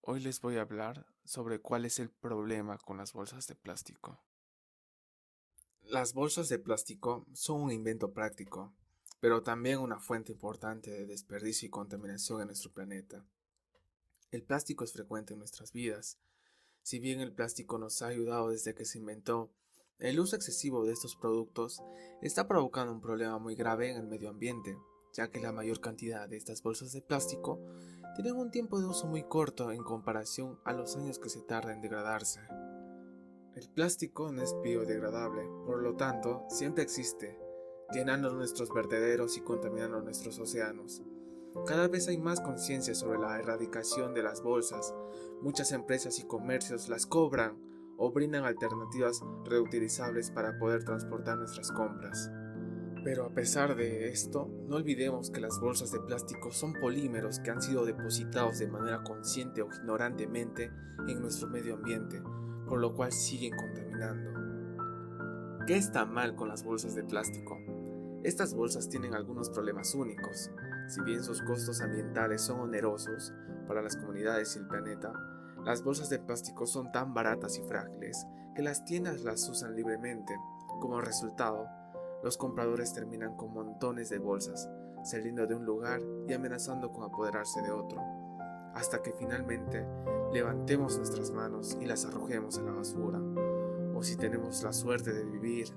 Hoy les voy a hablar sobre cuál es el problema con las bolsas de plástico. Las bolsas de plástico son un invento práctico, pero también una fuente importante de desperdicio y contaminación en nuestro planeta. El plástico es frecuente en nuestras vidas. Si bien el plástico nos ha ayudado desde que se inventó, el uso excesivo de estos productos está provocando un problema muy grave en el medio ambiente, ya que la mayor cantidad de estas bolsas de plástico tienen un tiempo de uso muy corto en comparación a los años que se tarda en degradarse. El plástico no es biodegradable, por lo tanto, siempre existe, llenando nuestros vertederos y contaminando nuestros océanos. Cada vez hay más conciencia sobre la erradicación de las bolsas. Muchas empresas y comercios las cobran o brindan alternativas reutilizables para poder transportar nuestras compras. Pero a pesar de esto, no olvidemos que las bolsas de plástico son polímeros que han sido depositados de manera consciente o ignorantemente en nuestro medio ambiente, por lo cual siguen contaminando. ¿Qué está mal con las bolsas de plástico? Estas bolsas tienen algunos problemas únicos. Si bien sus costos ambientales son onerosos para las comunidades y el planeta, las bolsas de plástico son tan baratas y frágiles que las tiendas las usan libremente. Como resultado, los compradores terminan con montones de bolsas, saliendo de un lugar y amenazando con apoderarse de otro, hasta que finalmente levantemos nuestras manos y las arrojemos a la basura. O si tenemos la suerte de vivir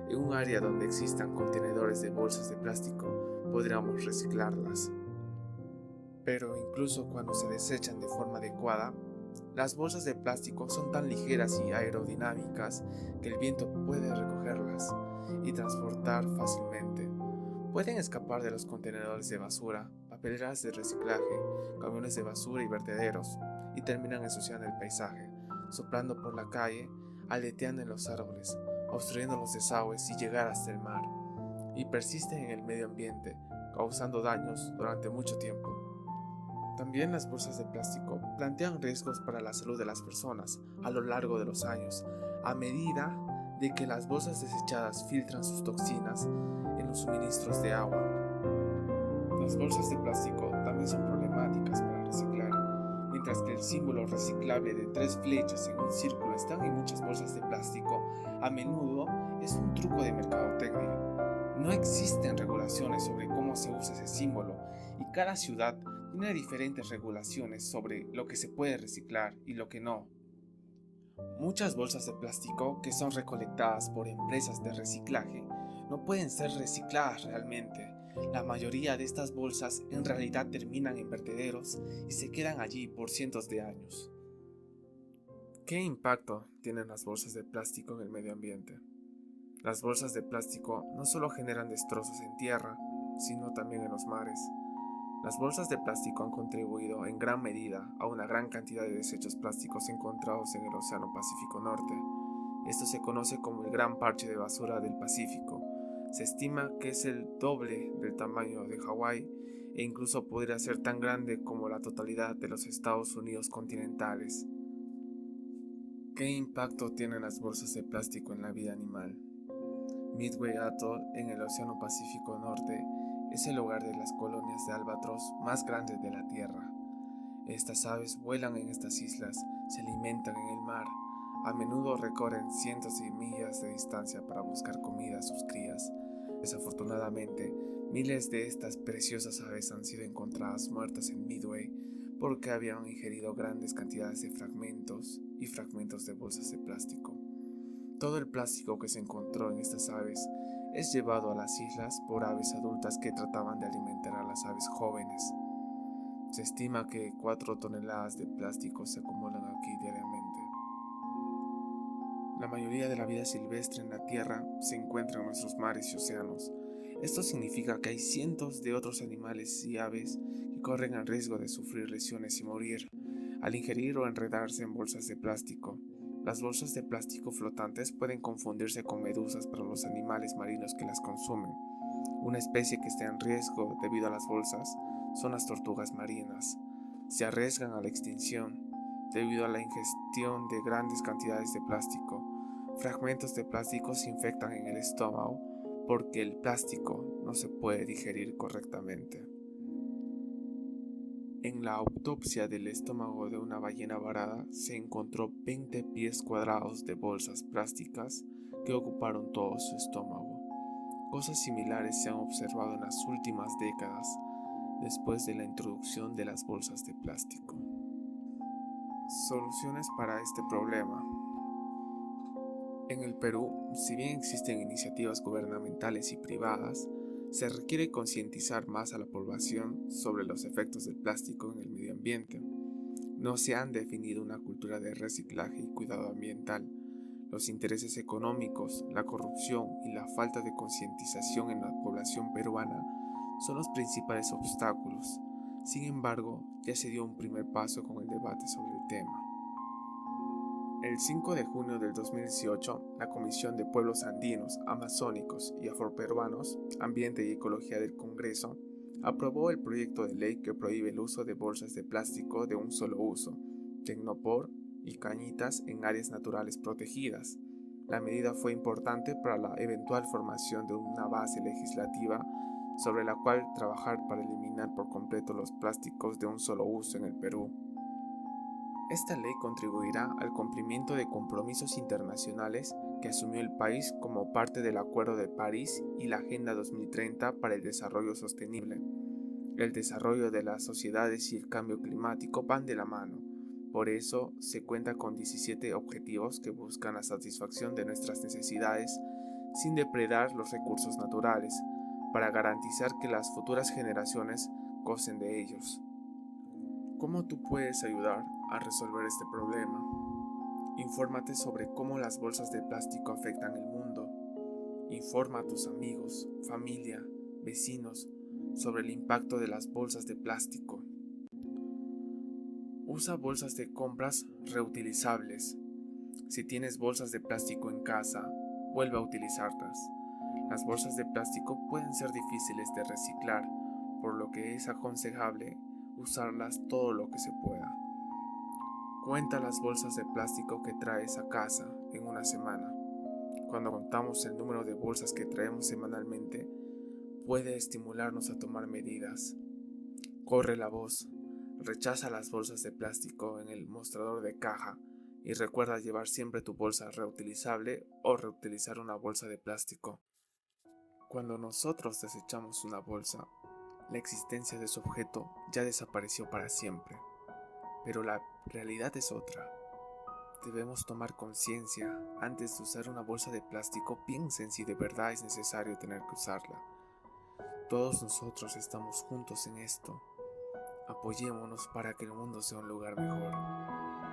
en un área donde existan contenedores de bolsas de plástico, podríamos reciclarlas. Pero incluso cuando se desechan de forma adecuada, las bolsas de plástico son tan ligeras y aerodinámicas que el viento puede recogerlas y transportar fácilmente. Pueden escapar de los contenedores de basura, papeleras de reciclaje, camiones de basura y vertederos, y terminan ensuciando el paisaje, soplando por la calle, aleteando en los árboles, obstruyendo los desagües y llegar hasta el mar, y persisten en el medio ambiente, causando daños durante mucho tiempo. También las bolsas de plástico plantean riesgos para la salud de las personas a lo largo de los años, a medida de que las bolsas desechadas filtran sus toxinas en los suministros de agua. Las bolsas de plástico también son problemáticas para reciclar. Mientras que el símbolo reciclable de tres flechas en un círculo están en muchas bolsas de plástico, a menudo es un truco de mercadotecnia. No existen regulaciones sobre cómo se usa ese símbolo y cada ciudad tiene diferentes regulaciones sobre lo que se puede reciclar y lo que no. Muchas bolsas de plástico que son recolectadas por empresas de reciclaje no pueden ser recicladas realmente. La mayoría de estas bolsas en realidad terminan en vertederos y se quedan allí por cientos de años. ¿Qué impacto tienen las bolsas de plástico en el medio ambiente? Las bolsas de plástico no solo generan destrozos en tierra, sino también en los mares. Las bolsas de plástico han contribuido en gran medida a una gran cantidad de desechos plásticos encontrados en el Océano Pacífico Norte. Esto se conoce como el Gran Parche de Basura del Pacífico. Se estima que es el doble del tamaño de Hawái e incluso podría ser tan grande como la totalidad de los Estados Unidos continentales. ¿Qué impacto tienen las bolsas de plástico en la vida animal? Midway Atoll, en el Océano Pacífico Norte, es el hogar de las colonias de albatros más grandes de la Tierra. Estas aves vuelan en estas islas, se alimentan en el mar, a menudo recorren cientos de millas de distancia para buscar comida a sus crías. Desafortunadamente, miles de estas preciosas aves han sido encontradas muertas en Midway porque habían ingerido grandes cantidades de fragmentos y fragmentos de bolsas de plástico. Todo el plástico que se encontró en estas aves es llevado a las islas por aves adultas que trataban de alimentar a las aves jóvenes. Se estima que 4 toneladas de plástico se acumulan aquí diariamente. La mayoría de la vida silvestre en la Tierra se encuentra en nuestros mares y océanos. Esto significa que hay cientos de otros animales y aves que corren el riesgo de sufrir lesiones y morir al ingerir o enredarse en bolsas de plástico. Las bolsas de plástico flotantes pueden confundirse con medusas para los animales marinos que las consumen. Una especie que está en riesgo debido a las bolsas son las tortugas marinas. Se arriesgan a la extinción debido a la ingestión de grandes cantidades de plástico. Fragmentos de plástico se infectan en el estómago porque el plástico no se puede digerir correctamente. En la autopsia del estómago de una ballena varada se encontró 20 pies cuadrados de bolsas plásticas que ocuparon todo su estómago. Cosas similares se han observado en las últimas décadas después de la introducción de las bolsas de plástico. Soluciones para este problema. En el Perú, si bien existen iniciativas gubernamentales y privadas, se requiere concientizar más a la población sobre los efectos del plástico en el medio ambiente. No se han definido una cultura de reciclaje y cuidado ambiental. Los intereses económicos, la corrupción y la falta de concientización en la población peruana son los principales obstáculos. Sin embargo, ya se dio un primer paso con el debate sobre el tema. El 5 de junio del 2018, la Comisión de Pueblos Andinos, Amazónicos y Afroperuanos, Ambiente y Ecología del Congreso, aprobó el proyecto de ley que prohíbe el uso de bolsas de plástico de un solo uso, tecnopor y cañitas en áreas naturales protegidas. La medida fue importante para la eventual formación de una base legislativa sobre la cual trabajar para eliminar por completo los plásticos de un solo uso en el Perú. Esta ley contribuirá al cumplimiento de compromisos internacionales que asumió el país como parte del Acuerdo de París y la Agenda 2030 para el Desarrollo Sostenible. El desarrollo de las sociedades y el cambio climático van de la mano. Por eso se cuenta con 17 objetivos que buscan la satisfacción de nuestras necesidades sin depredar los recursos naturales, para garantizar que las futuras generaciones gocen de ellos. ¿Cómo tú puedes ayudar a resolver este problema? Infórmate sobre cómo las bolsas de plástico afectan el mundo. Informa a tus amigos, familia, vecinos sobre el impacto de las bolsas de plástico. Usa bolsas de compras reutilizables. Si tienes bolsas de plástico en casa, vuelve a utilizarlas. Las bolsas de plástico pueden ser difíciles de reciclar, por lo que es aconsejable usarlas todo lo que se pueda. Cuenta las bolsas de plástico que traes a casa en una semana. Cuando contamos el número de bolsas que traemos semanalmente, puede estimularnos a tomar medidas. Corre la voz, rechaza las bolsas de plástico en el mostrador de caja y recuerda llevar siempre tu bolsa reutilizable o reutilizar una bolsa de plástico. Cuando nosotros desechamos una bolsa, la existencia de su objeto ya desapareció para siempre. Pero la realidad es otra. Debemos tomar conciencia. Antes de usar una bolsa de plástico, piensen si de verdad es necesario tener que usarla. Todos nosotros estamos juntos en esto. Apoyémonos para que el mundo sea un lugar mejor.